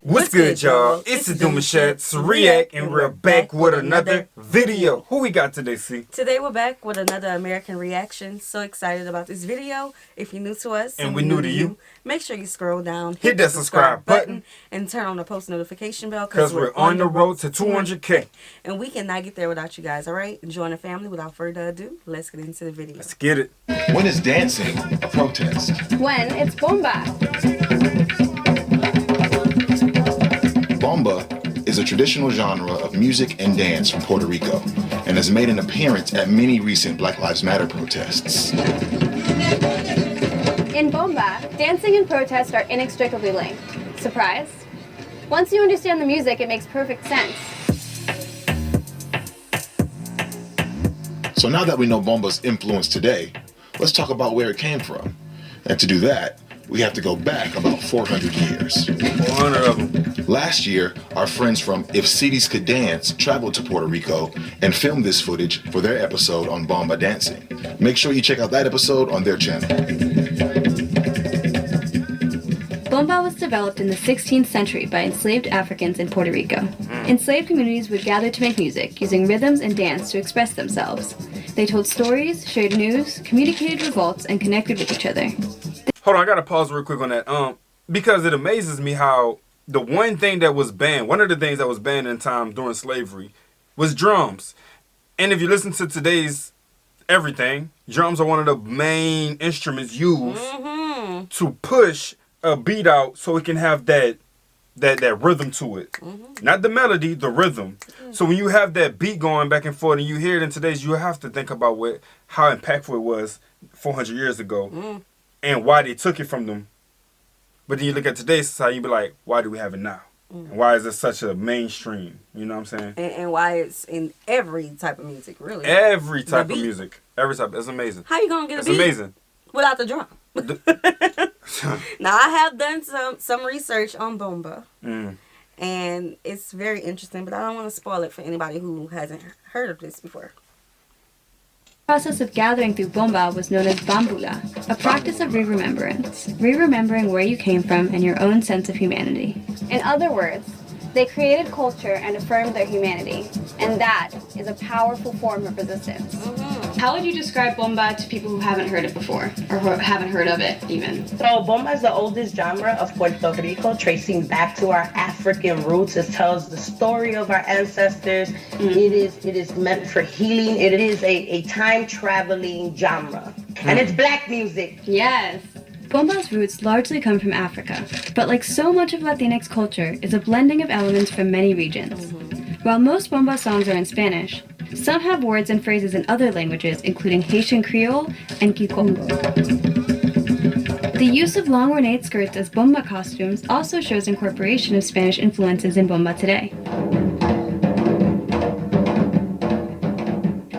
What's good, y'all? It's the Doomachets React, and we're back with another video. Who we got today, C? Today we're back with another American reaction. So excited about this video. If you're new to us and we're new to you, make sure you scroll down, hit that subscribe button, and turn on the post notification bell because we're on the road to 200K. And we cannot get there without you guys, all right? Join the family. Without further ado, let's get into the video. Let's get it. When is dancing a protest? When it's bomba. Bomba is a traditional genre of music and dance from Puerto Rico and has made an appearance at many recent Black Lives Matter protests. In bomba, dancing and protest are inextricably linked. Surprise? Once you understand the music, it makes perfect sense. So now that we know bomba's influence today, let's talk about where it came from. And to do that, we have to go back about 400 years. 400 of them. Last year, our friends from If Cities Could Dance traveled to Puerto Rico and filmed this footage for their episode on bomba dancing. Make sure you check out that episode on their channel. Bomba was developed in the 16th century by enslaved Africans in Puerto Rico. Enslaved communities would gather to make music, using rhythms and dance to express themselves. They told stories, shared news, communicated revolts, and connected with each other. Hold on, I gotta pause real quick on that. Because it amazes me how the one thing that was banned, one of the things that was banned in time during slavery, was drums. And if you listen to today's everything, drums are one of the main instruments used to push a beat out so it can have that rhythm to it. Not the melody, the rhythm. So when you have that beat going back and forth and you hear it in today's, you have to think about how impactful it was 400 years ago and why they took it from them. But then you look at today's society, you be like, why do we have it now? And why is it such a mainstream? You know what I'm saying? And why it's in every type of music, really. Every type of music. Every type. It's amazing. How you going to get a beat? It's amazing. Without the drum. Now, I have done some research on bomba. And it's very interesting, but I don't want to spoil it for anybody who hasn't heard of this before. The process of gathering through bomba was known as bambula, a practice of re-remembrance, re-remembering where you came from and your own sense of humanity. In other words, they created culture and affirmed their humanity, and that is a powerful form of resistance. How would you describe bomba to people who haven't heard it before, or who haven't heard of it even? So bomba is the oldest genre of Puerto Rico, tracing back to our African roots. It tells the story of our ancestors. It is meant for healing. It is a time-traveling genre. And it's black music. Yes. Bomba's roots largely come from Africa, but like so much of Latinx culture, is a blending of elements from many regions. While most bomba songs are in Spanish, some have words and phrases in other languages, including Haitian Creole and Kikongo. The use of long ornate skirts as bomba costumes also shows incorporation of Spanish influences in bomba today.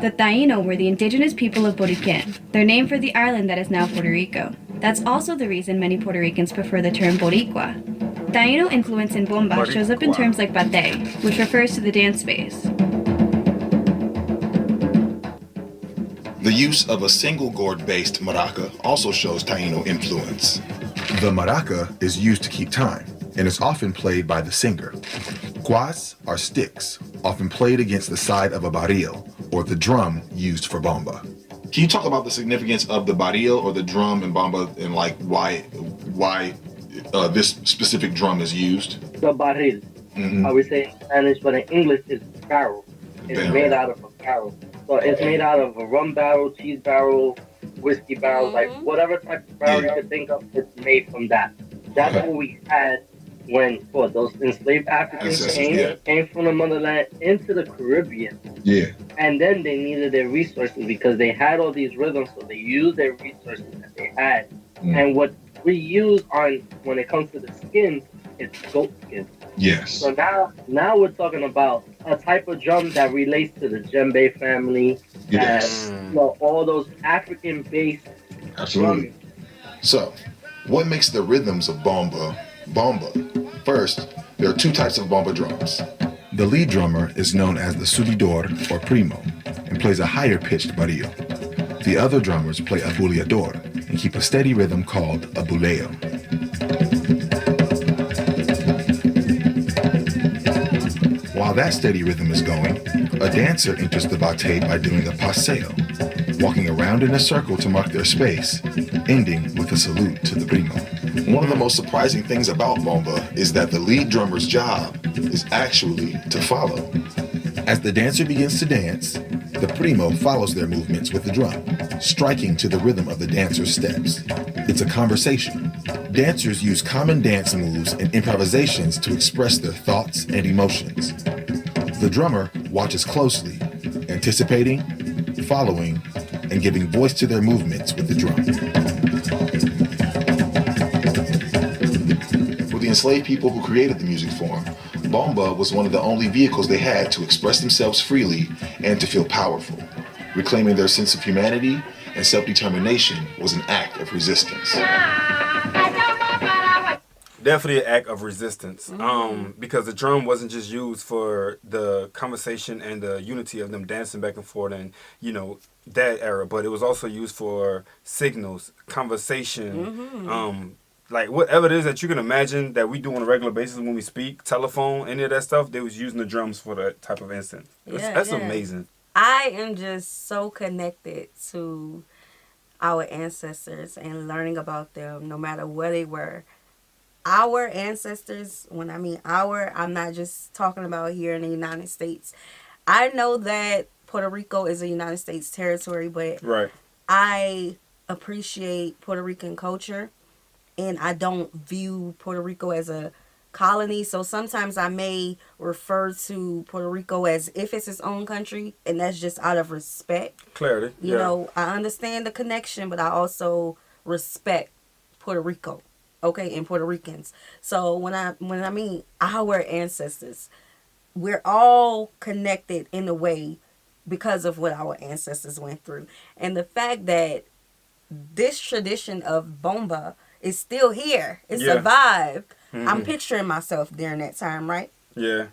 The Taíno were the indigenous people of Boriquén, their name for the island that is now Puerto Rico. That's also the reason many Puerto Ricans prefer the term Boricua. Taíno influence in bomba shows up in terms like bate, which refers to the dance space. The use of a single gourd-based maraca also shows Taíno influence. The maraca is used to keep time and is often played by the singer. Cuas are sticks, often played against the side of a barril, or the drum used for bomba. Can you talk about the significance of the barril or the drum in bomba and like why this specific drum is used? The barril. I would say in Spanish, but in English it's barrel. It's made out of a barrel. So it's made out of a rum barrel, cheese barrel, whiskey barrel, like whatever type of barrel you could think of, it's made from that. That's what we had when those enslaved Africans came from the motherland into the Caribbean. And then they needed their resources because they had all these rhythms, so they used their resources that they had. And what we use when it comes to the skin is goat skin. So now we're talking about a type of drum that relates to the djembe family, all those African-based drumming. So, what makes the rhythms of bomba bomba? First, there are two types of bomba drums. The lead drummer is known as the subidor or primo and plays a higher pitched barril. The other drummers play a buleador and keep a steady rhythm called a buleo. While that steady rhythm is going, a dancer enters the bate by doing a paseo, walking around in a circle to mark their space, ending with a salute to the primo. One of the most surprising things about bomba is that the lead drummer's job is actually to follow. As the dancer begins to dance, the primo follows their movements with the drum, striking to the rhythm of the dancer's steps. It's a conversation. Dancers use common dance moves and improvisations to express their thoughts and emotions. The drummer watches closely, anticipating, following, and giving voice to their movements with the drum. For the enslaved people who created the music form, bomba was one of the only vehicles they had to express themselves freely and to feel powerful. Reclaiming their sense of humanity and self-determination was an act of resistance. Definitely an act of resistance. Because the drum wasn't just used for the conversation and the unity of them dancing back and forth and, you know, that era, but it was also used for signals, conversation, like whatever it is that you can imagine that we do on a regular basis when we speak, telephone, any of that stuff, they was using the drums for that type of instance. That's amazing. I am just so connected to our ancestors and learning about them no matter where they were. Our ancestors, when I mean our, I'm not just talking about here in the United States. I know that Puerto Rico is a United States territory, but I appreciate Puerto Rican culture. And I don't view Puerto Rico as a colony. So sometimes I may refer to Puerto Rico as if it's its own country. And that's just out of respect. Clarity. You know, I understand the connection, but I also respect Puerto Rico. Okay, and Puerto Ricans. So when I mean our ancestors, we're all connected in a way because of what our ancestors went through. And the fact that this tradition of bomba is still here. It survived. I'm picturing myself during that time, right? Yeah.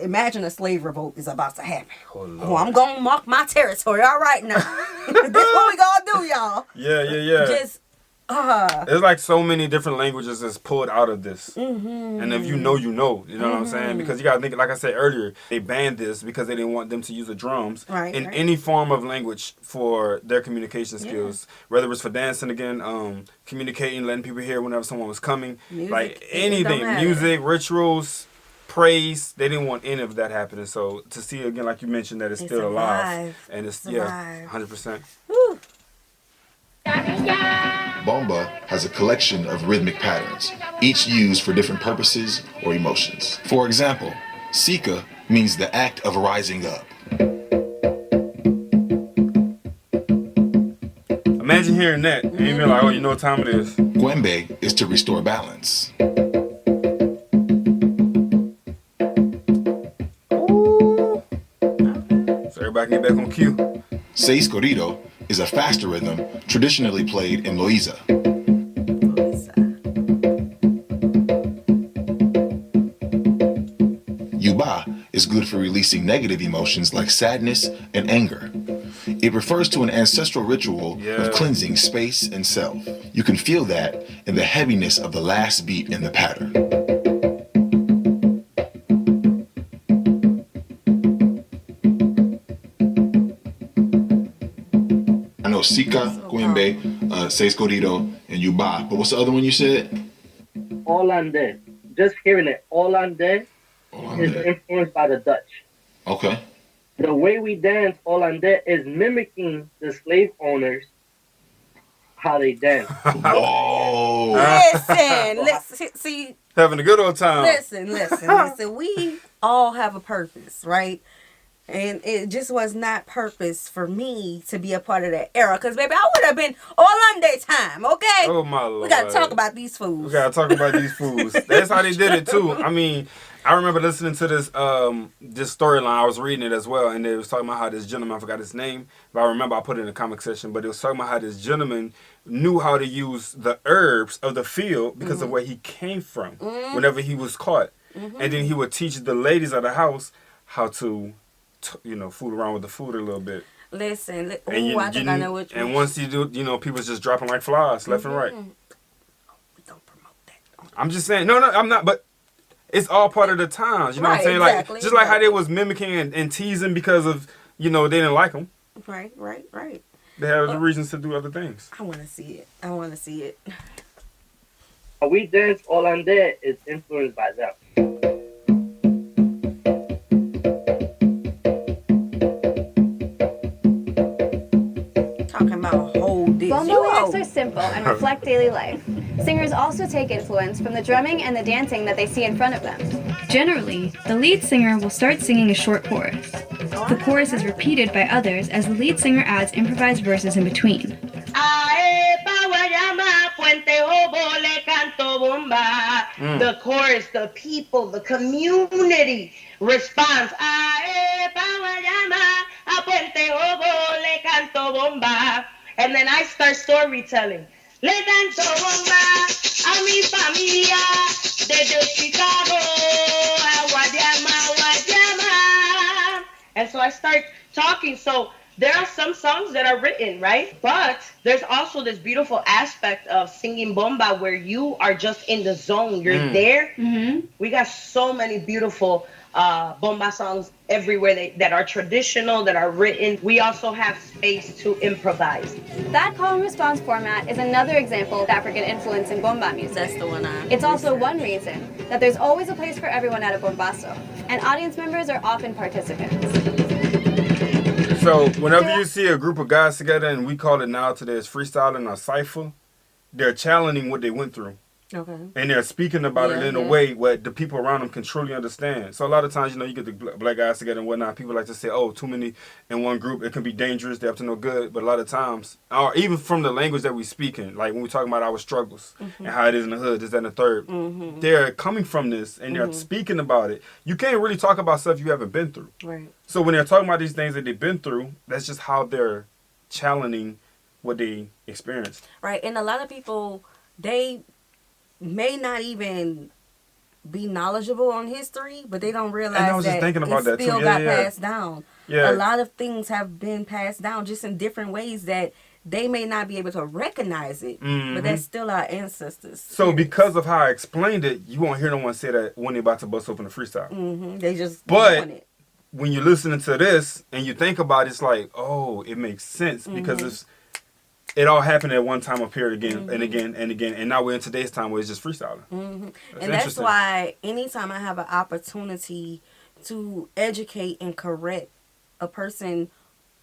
Imagine a slave revolt is about to happen. Oh, I'm going to mark my territory. All right now. This what we going to do, y'all. Yeah. Just, there's like so many different languages that's pulled out of this. And if you know, you know. You know what I'm saying? Because you got to think, like I said earlier, they banned this because they didn't want them to use the drums in any form of language for their communication skills. Whether it's for dancing again, communicating, letting people hear whenever someone was coming. Music, like anything. Music, rituals, praise. They didn't want any of that happening. So to see again, like you mentioned, that it's still alive. And it's 100%. Woo. Bomba has a collection of rhythmic patterns, each used for different purposes or emotions. For example, Sika means the act of rising up. Imagine hearing that and you be like, oh, you know what time it is. Gwembe is to restore balance. So everybody can get back on cue. Seis corrido is a faster rhythm traditionally played in Loiza. Yuba is good for releasing negative emotions like sadness and anger. It refers to an ancestral ritual of cleansing space and self. You can feel that in the heaviness of the last beat in the pattern. Sika, Gwembe, Seis Corrido, and Yuba. But what's the other one you said? Hollandais. Just hearing it, Hollandais is influenced by the Dutch. Okay. The way we dance Hollandais is mimicking the slave owners, how they dance. Whoa. Listen, see. Having a good old time. Listen. We all have a purpose, right? And it just was not purpose for me to be a part of that era. Because, baby, I would have been Hollandais time, okay? Oh, my Lord. We got to talk about these fools. That's how they did it, too. I mean, I remember listening to this storyline. I was reading it as well. And they was talking about how this gentleman, I forgot his name. But I remember I put it in the comic section. But it was talking about how this gentleman knew how to use the herbs of the field because of where he came from whenever he was caught. And then he would teach the ladies of the house how to... fool around with the food a little bit. Listen, I think I know what you And once you do, people's just dropping like flies left and right. We don't promote that. I'm just saying, no, I'm not, but it's all part of the times. You know what I'm saying? Exactly, Like just like how they was mimicking and teasing because of they didn't like them. Right. They have the reasons to do other things. I want to see it. How we dance Holandais is influenced by them. Talking about hold this. Bomba lyrics are simple and reflect daily life. Singers also take influence from the drumming and the dancing that they see in front of them. Generally, the lead singer will start singing a short chorus. The chorus is repeated by others as the lead singer adds improvised verses in between. The chorus, the people, the community responds. And then I start storytelling. Le canto bomba a mi familia desde Chicago a Guayama. And so I start talking. So there are some songs that are written, right? But there's also this beautiful aspect of singing bomba where you are just in the zone. You're there. Mm-hmm. We got so many beautiful bomba songs everywhere that are traditional, that are written. We also have space to improvise. That call and response format is another example of African influence in bomba music. That's the one It's also one reason that there's always a place for everyone at a bombasso, and audience members are often participants. So whenever you see a group of guys together, and we call it now today as freestyling or cypher, they're challenging what they went through. Okay. And they're speaking about it in a way where the people around them can truly understand. So a lot of times, you get the black guys together and whatnot. People like to say, oh, too many in one group. It can be dangerous. They're up to no good. But a lot of times, or even from the language that we speaking, like when we're talking about our struggles and how it is in the hood, this, that, and the third, they're coming from this and they're speaking about it. You can't really talk about stuff you haven't been through. Right. So when they're talking about these things that they've been through, that's just how they're challenging what they experienced. Right. And a lot of people, they may not even be knowledgeable on history, but they don't realize I was just that thinking about that still too. got passed down. Yeah. A lot of things have been passed down just in different ways that they may not be able to recognize it, but that's still our ancestors. So because of how I explained it, you won't hear no one say that when they're about to bust open a freestyle. They just But it. when you're listening to this and you think about it, it's like, oh, it makes sense because it all happened at one time of period again and again and again. And now we're in today's time where it's just freestyling. And that's why anytime I have an opportunity to educate and correct a person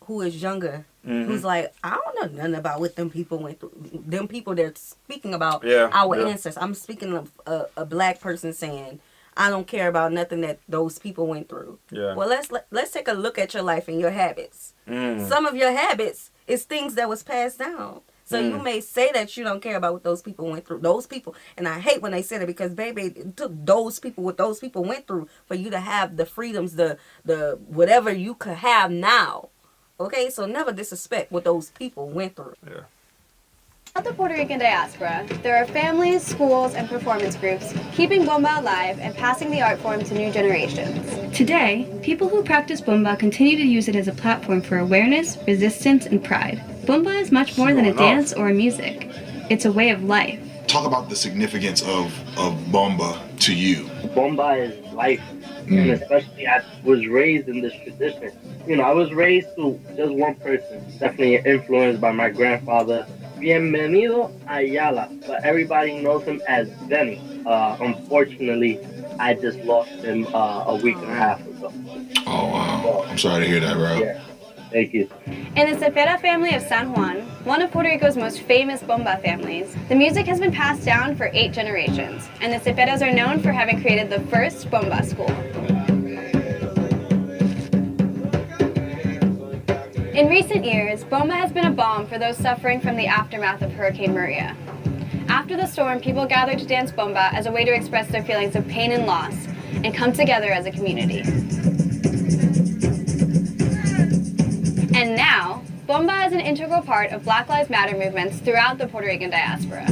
who is younger, who's like, I don't know nothing about what them people went through. Them people they're speaking about our ancestors. I'm speaking of a black person saying, I don't care about nothing that those people went through. Yeah. Well, let's take a look at your life and your habits. Some of your habits is things that was passed down. So you may say that you don't care about what those people went through. Those people, and I hate when they say that because, baby, it took those people, what those people went through for you to have the freedoms, the whatever you could have now. Okay? So never disrespect what those people went through. Yeah. At the Puerto Rican diaspora, there are families, schools, and performance groups keeping bomba alive and passing the art form to new generations. Today, people who practice bomba continue to use it as a platform for awareness, resistance, and pride. Bomba is much more than a dance or a music. It's a way of life. Talk about the significance of bomba to you. Bomba is life, and especially I was raised in this tradition. I was raised to just one person, definitely influenced by my grandfather. Bienvenido Ayala, but everybody knows him as Benny. Unfortunately, I just lost him a week and a half ago. Oh, wow. I'm sorry to hear that, bro. Yeah, thank you. In the Cepeda family of San Juan, one of Puerto Rico's most famous bomba families, the music has been passed down for 8 generations, and the Cepedas are known for having created the first bomba school. In recent years, bomba has been a balm for those suffering from the aftermath of Hurricane Maria. After the storm, people gathered to dance bomba as a way to express their feelings of pain and loss and come together as a community. And now, bomba is an integral part of Black Lives Matter movements throughout the Puerto Rican diaspora.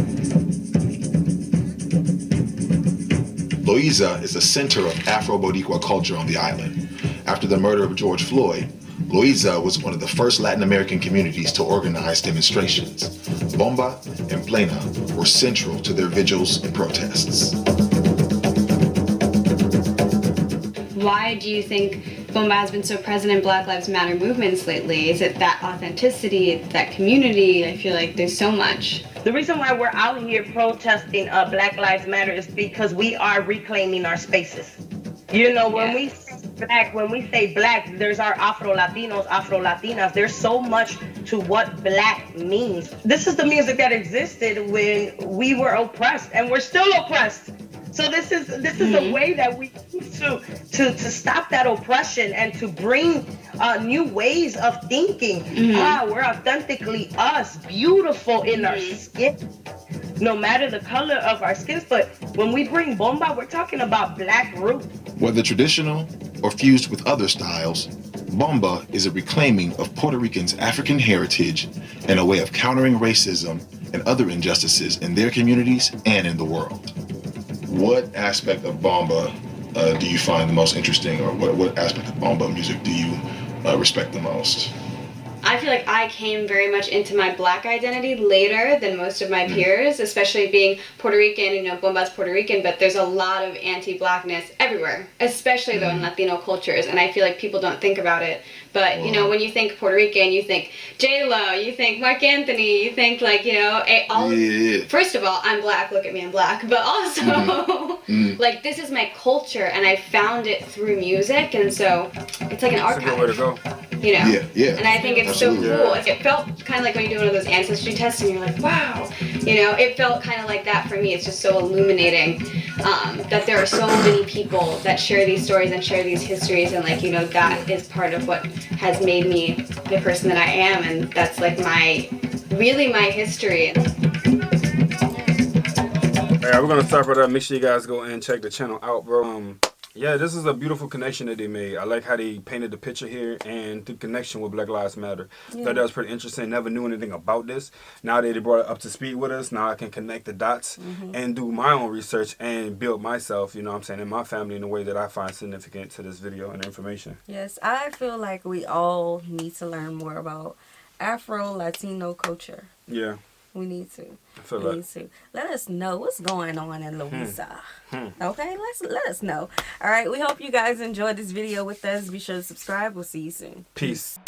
Loíza is the center of Afro-Boricua culture on the island. After the murder of George Floyd, Loíza was one of the first Latin American communities to organize demonstrations. Bomba and plena were central to their vigils and protests. why do you think Bomba has been so present in Black Lives Matter movements lately? Is it that authenticity, that community? I feel like there's so much. The reason why we're out here protesting Black Lives Matter is because we are reclaiming our spaces. You know, when we say black, there's our Afro-Latinos, Afro-Latinas. There's so much to what black means. This is the music that existed when we were oppressed, and we're still oppressed. So this is a way that we need to stop that oppression and to bring new ways of thinking. We're authentically us, beautiful in our skin, no matter the color of our skins. But when we bring bomba, we're talking about black roots. Whether traditional or fused with other styles, bomba is a reclaiming of Puerto Ricans' African heritage and a way of countering racism and other injustices in their communities and in the world. What aspect of bomba do you find the most interesting, or what aspect of bomba music do you respect the most? I feel like I came very much into my black identity later than most of my peers, especially being Puerto Rican. You know, Bomba's Puerto Rican, but there's a lot of anti-blackness everywhere, especially though in Latino cultures, and I feel like people don't think about it. But, you know, when you think Puerto Rican, you think J-Lo, you think Marc Anthony, you think like, you know, first of all, I'm black, look at me, I'm black, but also, like, this is my culture, and I found it through music, and so it's like an archive. That's a good way to go. You know? Yeah. And I think it's so cool. It felt kind of like when you do one of those ancestry tests and you're like, wow. You know, it felt kind of like that for me. It's just so illuminating that there are so many people that share these stories and share these histories, and like, you know, that is part of what has made me the person that I am, and that's like my history. Alright, we're gonna start right up. Make sure you guys go and check the channel out, bro. Yeah, this is a beautiful connection that they made. I like how they painted the picture here and the connection with Black Lives Matter. I thought that was pretty interesting. Never knew anything about this. Now that they brought it up to speed with us, now I can connect the dots and do my own research and build myself, you know what I'm saying, and my family in a way that I find significant to this video and information. Yes, I feel like we all need to learn more about Afro-Latino culture. Yeah. We need to. I feel we need to. Let us know what's going on in Louisa. Okay, let us know. All right, we hope you guys enjoyed this video with us. Be sure to subscribe. We'll see you soon. Peace.